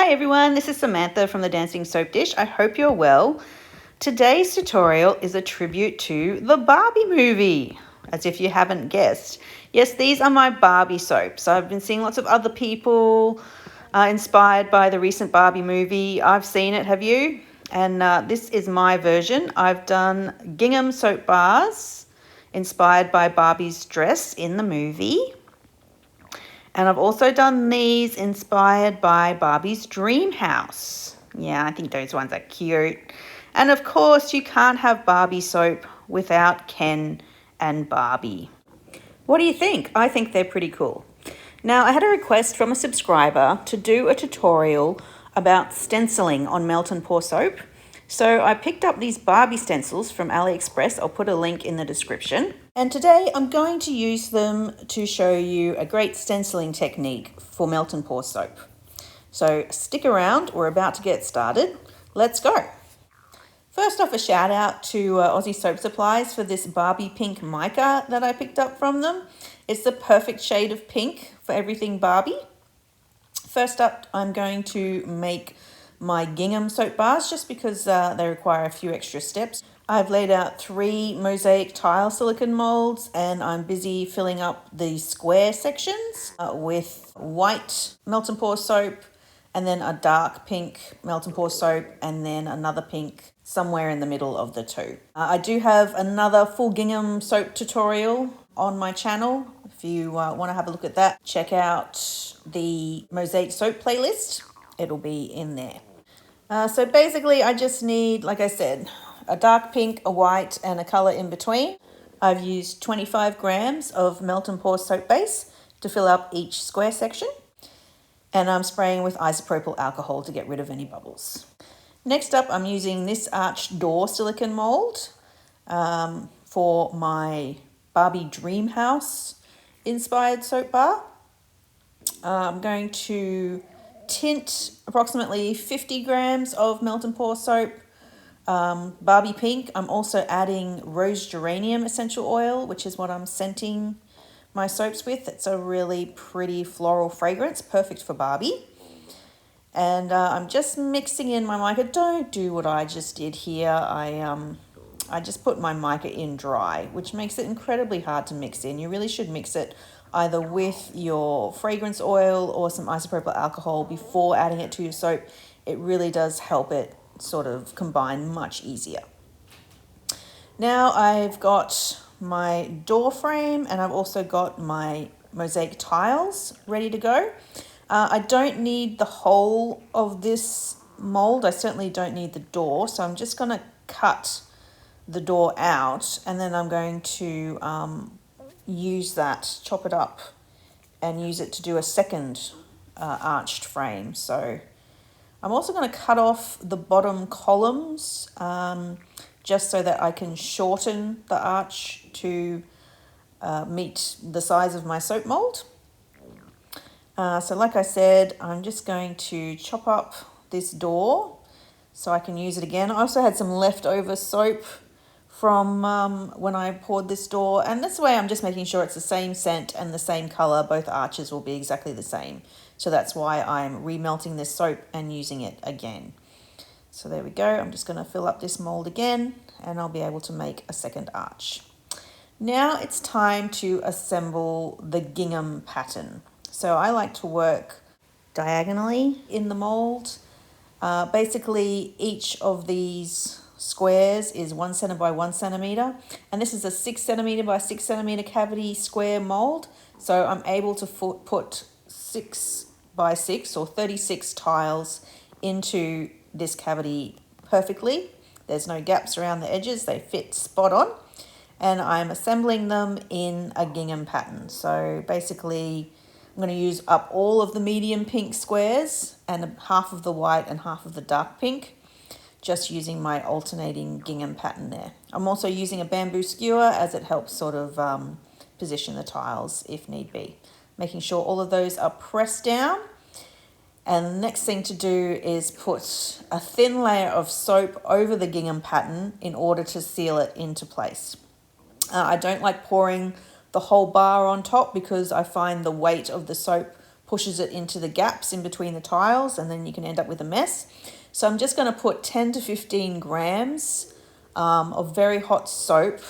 Hi everyone, this is Samantha from the Dancing Soap Dish. I hope you're well. Today's tutorial is a tribute to the Barbie movie, as if you haven't guessed. Yes, these are my Barbie soaps. I've been seeing lots of other people inspired by the recent Barbie movie. I've seen it, have you? And this is my version. I've done gingham soap bars inspired by Barbie's dress in the movie. And I've also done these inspired by Barbie's dream house. Yeah, I think those ones are cute. And of course, you can't have Barbie soap without Ken and Barbie. What do you think? I think they're pretty cool. Now, I had a request from a subscriber to do a tutorial about stenciling on melt and pour soap. So I picked up these Barbie stencils from AliExpress. I'll put a link in the description. And today I'm going to use them to show you a great stenciling technique for melt and pour soap. So stick around, we're about to get started. Let's go. First off, a shout out to Aussie Soap Supplies for this Barbie pink mica that I picked up from them. It's the perfect shade of pink for everything Barbie. First up, I'm going to make my gingham soap bars just because they require a few extra steps. I've laid out 3 mosaic tile silicone molds and I'm busy filling up the square sections with white melt and pour soap and then a dark pink melt and pour soap and then another pink somewhere in the middle of the two. I do have another full gingham soap tutorial on my channel. If you want to have a look at that, check out the mosaic soap playlist. It'll be in there. So basically I just need, like I said, a dark pink, a white and a colour in between. I've used 25 grams of melt and pour soap base to fill up each square section. And I'm spraying with isopropyl alcohol to get rid of any bubbles. Next up, I'm using this arched door silicone mold for my Barbie Dream House inspired soap bar. I'm going to tint approximately 50 grams of melt and pour soap, Barbie pink. I'm also adding rose geranium essential oil, which is what I'm scenting my soaps with. It's a really pretty floral fragrance, perfect for Barbie. And I'm just mixing in my mica. Don't do what I just did here. I just put my mica in dry, which makes it incredibly hard to mix in. You really should mix it either with your fragrance oil or some isopropyl alcohol before adding it to your soap. It really does help it sort of combine much easier. Now I've got my door frame and I've also got my mosaic tiles ready to go. I don't need the whole of this mold. I certainly don't need the door, so I'm just going to cut the door out and then I'm going to use that, chop it up and use it to do a second arched frame. So I'm also going to cut off the bottom columns just so that I can shorten the arch to meet the size of my soap mold. So like I said, I'm just going to chop up this door so I can use it again. I also had some leftover soap from when I poured this door, and this way I'm just making sure it's the same scent and the same color. Both arches will be exactly the same. So that's why I'm remelting this soap and using it again. So there we go. I'm just going to fill up this mold again and I'll be able to make a second arch. Now it's time to assemble the gingham pattern. So I like to work diagonally in the mold. Basically each of these squares is 1 centimeter by 1 centimeter, and this is a 6 centimeter by 6 centimeter cavity square mold. So I'm able to put 6 by 6 or 36 tiles into this cavity perfectly. There's no gaps around the edges, they fit spot on, and I'm assembling them in a gingham pattern. So basically I'm going to use up all of the medium pink squares and half of the white and half of the dark pink, just using my alternating gingham pattern there. I'm also using a bamboo skewer as it helps sort of position the tiles if need be. Making sure all of those are pressed down. And the next thing to do is put a thin layer of soap over the gingham pattern in order to seal it into place. I don't like pouring the whole bar on top because I find the weight of the soap pushes it into the gaps in between the tiles, and then you can end up with a mess. So I'm just going to put 10 to 15 grams of very hot soap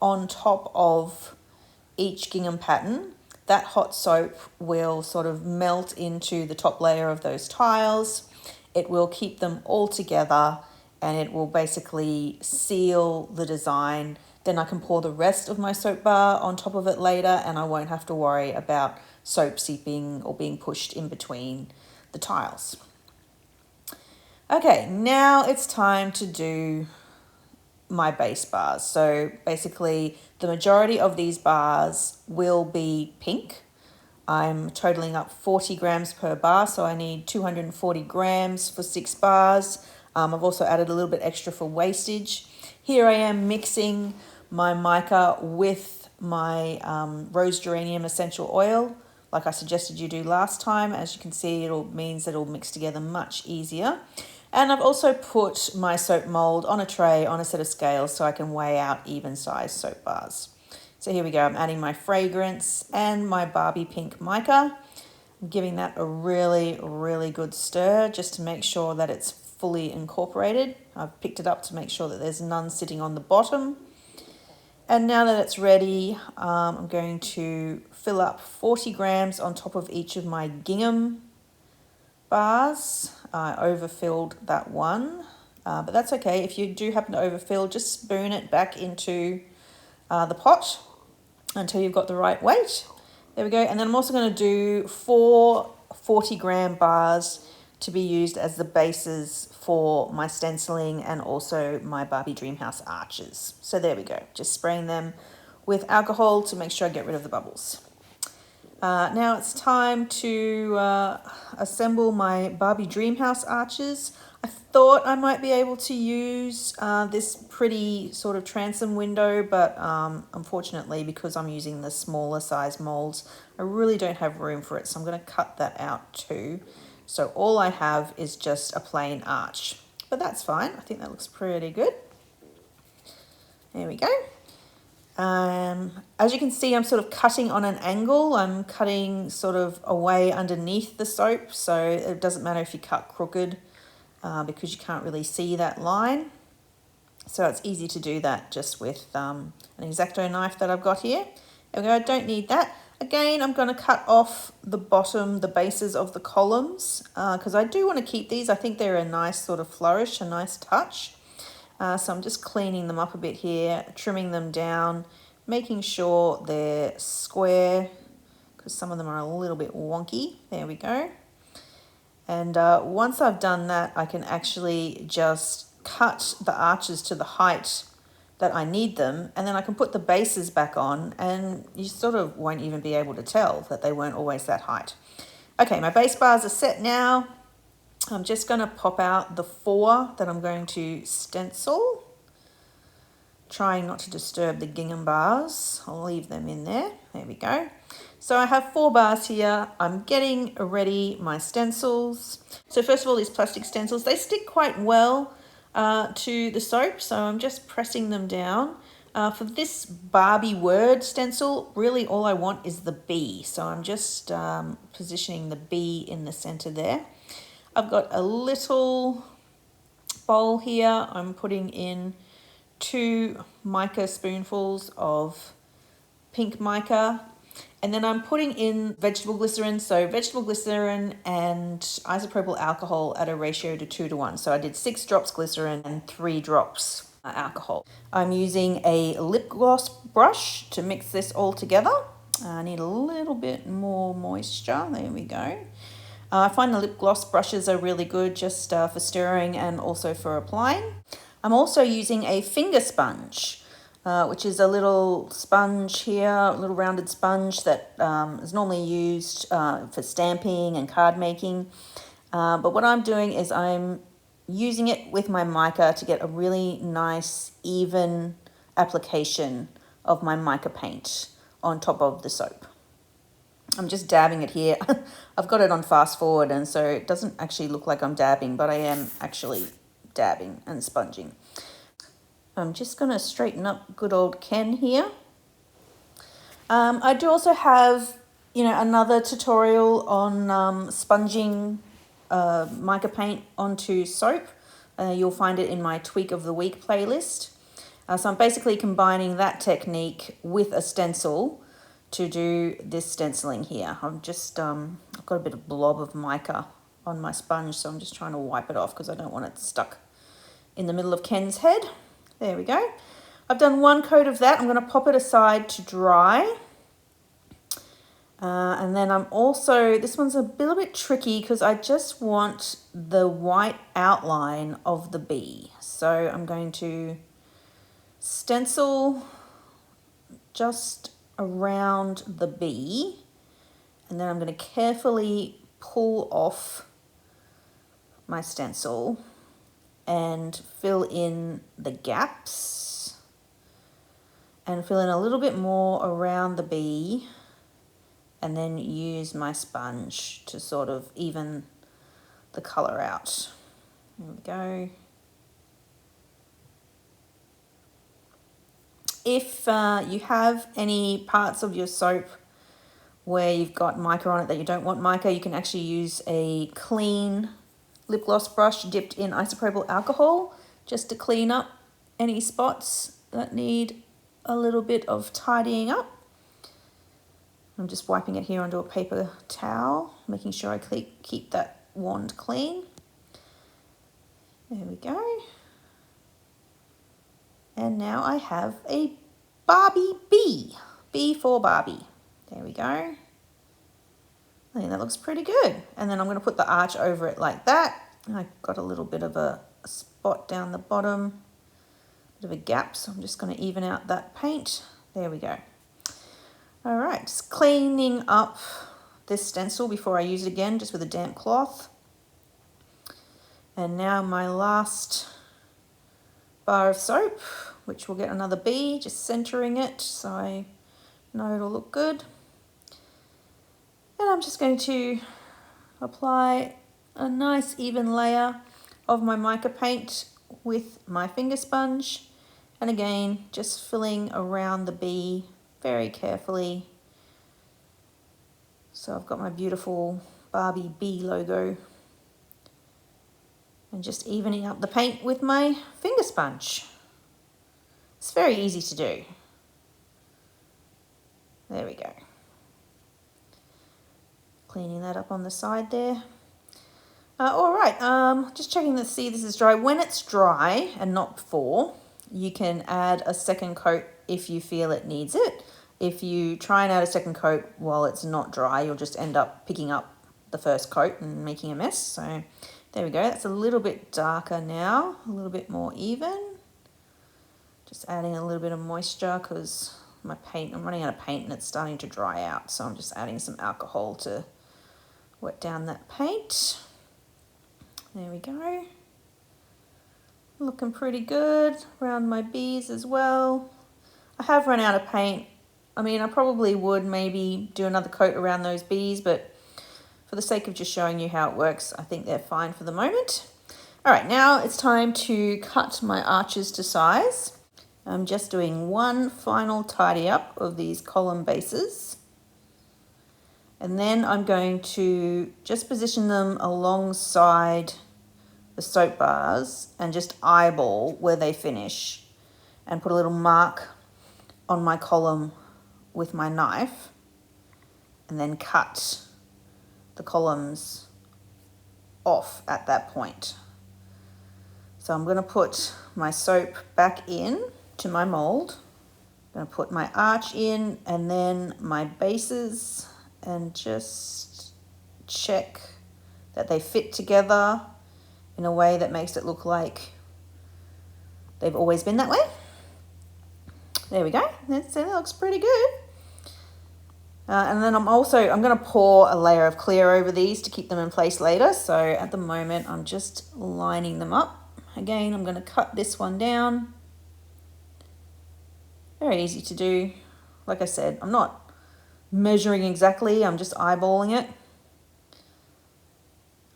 on top of each gingham pattern. That hot soap will sort of melt into the top layer of those tiles. It will keep them all together, and it will basically seal the design. Then I can pour the rest of my soap bar on top of it later, and I won't have to worry about soap seeping or being pushed in between the tiles. Okay, now it's time to do my base bars. So basically the majority of these bars will be pink. I'm totaling up 40 grams per bar, so I need 240 grams for 6 bars. I've also added a little bit extra for wastage. Here I am mixing my mica with my rose geranium essential oil, like I suggested you do last time. As you can see, it means that it'll mix together much easier. And I've also put my soap mold on a tray on a set of scales so I can weigh out even size soap bars. So here we go. I'm adding my fragrance and my Barbie pink mica. I'm giving that a really, really good stir just to make sure that it's fully incorporated. I've picked it up to make sure that there's none sitting on the bottom. And now that it's ready, I'm going to fill up 40 grams on top of each of my gingham bars. I overfilled that one, but that's okay. If you do happen to overfill, just spoon it back into the pot until you've got the right weight. There we go. And then I'm also going to do 4 40-gram bars to be used as the bases for my stenciling and also my Barbie Dreamhouse arches. So there we go. Just spraying them with alcohol to make sure I get rid of the bubbles. Now it's time to assemble my Barbie Dreamhouse arches. I thought I might be able to use this pretty sort of transom window, but unfortunately, because I'm using the smaller size molds, I really don't have room for it. So I'm going to cut that out too. So all I have is just a plain arch, but that's fine. I think that looks pretty good. There we go. As you can see, I'm sort of cutting on an angle. I'm cutting sort of away underneath the soap, so it doesn't matter if you cut crooked because you can't really see that line. So it's easy to do that just with an X-Acto knife that I've got here. There we go, I don't need that. Again, I'm going to cut off the bottom, the bases of the columns, because I do want to keep these. I think they're a nice sort of flourish, a nice touch. So I'm just cleaning them up a bit here, trimming them down, making sure they're square, because some of them are a little bit wonky. There we go. And once I've done that, I can actually just cut the arches to the height that I need them, and then I can put the bases back on, and you sort of won't even be able to tell that they weren't always that height. Okay, my base bars are set now. I'm just going to pop out the 4 that I'm going to stencil, trying not to disturb the gingham bars. I'll leave them in there. There we go. So I have 4 bars here. I'm getting ready my stencils. So first of all, these plastic stencils, they stick quite well to the soap, so I'm just pressing them down. For this Barbie word stencil, really all I want is the B, so I'm just positioning the B in the center there. I've got a little bowl here. I'm putting in 2 mica spoonfuls of pink mica, and then I'm putting in vegetable glycerin. So vegetable glycerin and isopropyl alcohol at a ratio to 2 to 1. So I did 6 drops glycerin and 3 drops alcohol. I'm using a lip gloss brush to mix this all together. I need a little bit more moisture. There we go. I find the lip gloss brushes are really good just for stirring and also for applying. I'm also using a finger sponge, which is a little sponge here, a little rounded sponge that is normally used for stamping and card making. But what I'm doing is I'm using it with my mica to get a really nice, even application of my mica paint on top of the soap. I'm just dabbing it here. I've got it on fast forward, and so it doesn't actually look like I'm dabbing, but I am actually dabbing and sponging. I'm just going to straighten up good old Ken here. I do also have another tutorial on sponging mica paint onto soap. You'll find it in my Tweak of the Week playlist. So I'm basically combining that technique with a stencil to do this stenciling here. I'm just, I've got a bit of blob of mica on my sponge, so I'm just trying to wipe it off because I don't want it stuck in the middle of Ken's head. There we go. I've done one coat of that. I'm going to pop it aside to dry. And then I'm also, this one's a little bit tricky because I just want the white outline of the bee. So I'm going to stencil just around the bee, and then I'm going to carefully pull off my stencil and fill in the gaps and fill in a little bit more around the bee, and then use my sponge to sort of even the colour out. There we go. If you have any parts of your soap where you've got mica on it that you don't want mica, you can actually use a clean lip gloss brush dipped in isopropyl alcohol just to clean up any spots that need a little bit of tidying up. I'm just wiping it here onto a paper towel, making sure I keep that wand clean. There we go. And now I have a Barbie bee. B for Barbie. There we go. I think that looks pretty good. And then I'm going to put the arch over it like that. I got a little bit of a spot down the bottom, bit of a gap, so I'm just going to even out that paint. There we go. All right, just cleaning up this stencil before I use it again, just with a damp cloth. And now my last bar of soap, which will get another bee, just centering it so I know it'll look good. And I'm just going to apply a nice even layer of my mica paint with my finger sponge, and again just filling around the bee very carefully. So I've got my beautiful Barbie bee logo, and just evening up the paint with my finger sponge. It's very easy to do. There we go. Cleaning that up on the side there. All right, just checking to see this is dry. When it's dry and not before, you can add a second coat if you feel it needs it. If you try and add a second coat while it's not dry, you'll just end up picking up the first coat and making a mess. So there we go. That's a little bit darker now, a little bit more even. Just adding a little bit of moisture because my paint, I'm running out of paint and it's starting to dry out. So I'm just adding some alcohol to wet down that paint. There we go. Looking pretty good around my bees as well. I have run out of paint. I mean, I probably would maybe do another coat around those bees, but for the sake of just showing you how it works, I think they're fine for the moment. All right, now it's time to cut my arches to size. I'm just doing one final tidy up of these column bases. And then I'm going to just position them alongside the soap bars and just eyeball where they finish and put a little mark on my column with my knife, and then cut the columns off at that point. So I'm going to put my soap back in to my mold. I'm going to put my arch in and then my bases, and just check that they fit together in a way that makes it look like they've always been that way. There we go. That looks pretty good. And then I'm going to pour a layer of clear over these to keep them in place later. So at the moment, I'm just lining them up. Again, I'm going to cut this one down. Very easy to do. Like I said, I'm not measuring exactly, I'm just eyeballing it.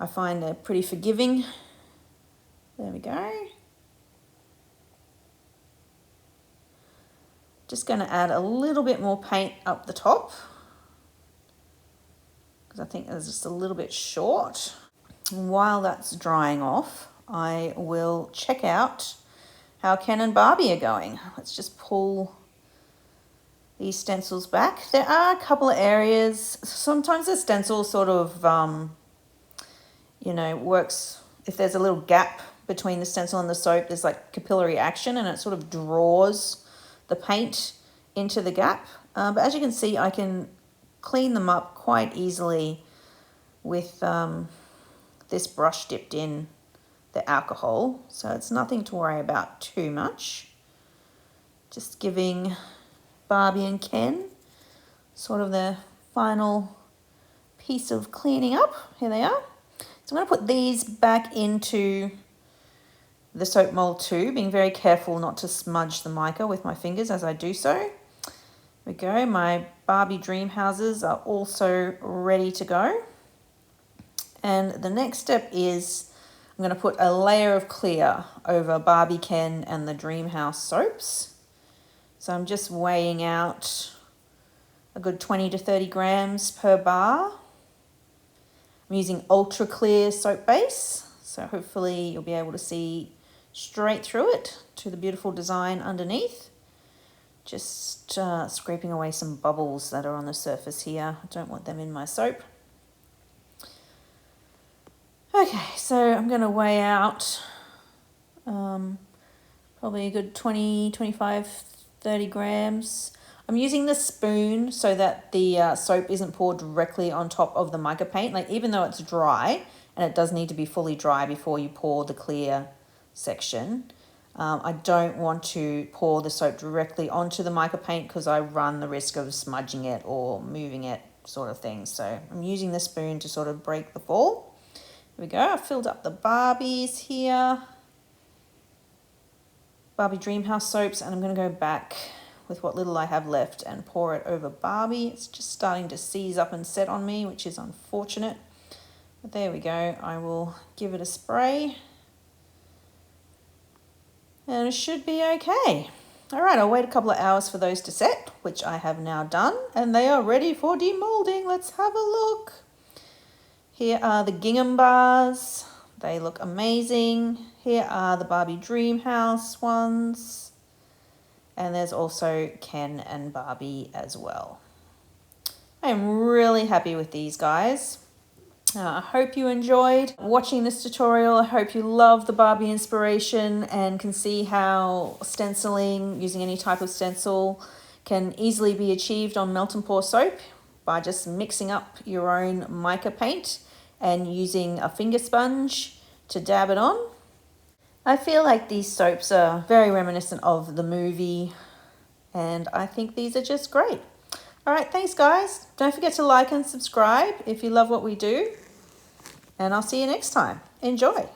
I find they're pretty forgiving. There we go. Just going to add a little bit more paint up the top. because I think it's just a little bit short. And while that's drying off, I will check out how Ken and Barbie are going. Let's just pull these stencils back. There are a couple of areas. Sometimes the stencil sort of, you know, works if there's a little gap between the stencil and the soap. There's like capillary action and it sort of draws the paint into the gap. But as you can see, I can clean them up quite easily with this brush dipped in the alcohol. So it's nothing to worry about too much. Just giving Barbie and Ken sort of the final piece of cleaning up. Here they are. So I'm going to put these back into the soap mold too, being very careful not to smudge the mica with my fingers as I do so. There we go. My Barbie dream houses are also ready to go. And the next step is I'm going to put a layer of clear over Barbie, Ken and the dream house soaps. So I'm just weighing out a good 20 to 30 grams per bar. I'm using ultra clear soap base, so hopefully you'll be able to see straight through it to the beautiful design underneath. Just scraping away some bubbles that are on the surface here. I don't want them in my soap. Okay, so I'm going to weigh out probably a good 20, 25, 30 grams. I'm using the spoon so that the soap isn't poured directly on top of the mica paint. Like, even though it's dry, and it does need to be fully dry before you pour the clear section, I don't want to pour the soap directly onto the mica paint because I run the risk of smudging it or moving it, sort of thing. So I'm using the spoon to sort of break the fall. Here we go. I've filled up the Barbies here. Barbie Dreamhouse soaps, and I'm going to go back with what little I have left and pour it over Barbie. It's just starting to seize up and set on me, which is unfortunate. But there we go. I will give it a spray. And it should be okay. All right, I'll wait a couple of hours for those to set, which I have now done. And they are ready for demolding. Let's have a look. Here are the gingham bars. They look amazing. Here are the Barbie Dreamhouse ones. And there's also Ken and Barbie as well. I am really happy with these guys. I hope you enjoyed watching this tutorial. I hope you love the Barbie inspiration and can see how stenciling using any type of stencil can easily be achieved on melt and pour soap by just mixing up your own mica paint and using a finger sponge to dab it on. I feel like these soaps are very reminiscent of the movie, and I think these are just great. All right, thanks guys. Don't forget to like and subscribe if you love what we do, and I'll see you next time. Enjoy.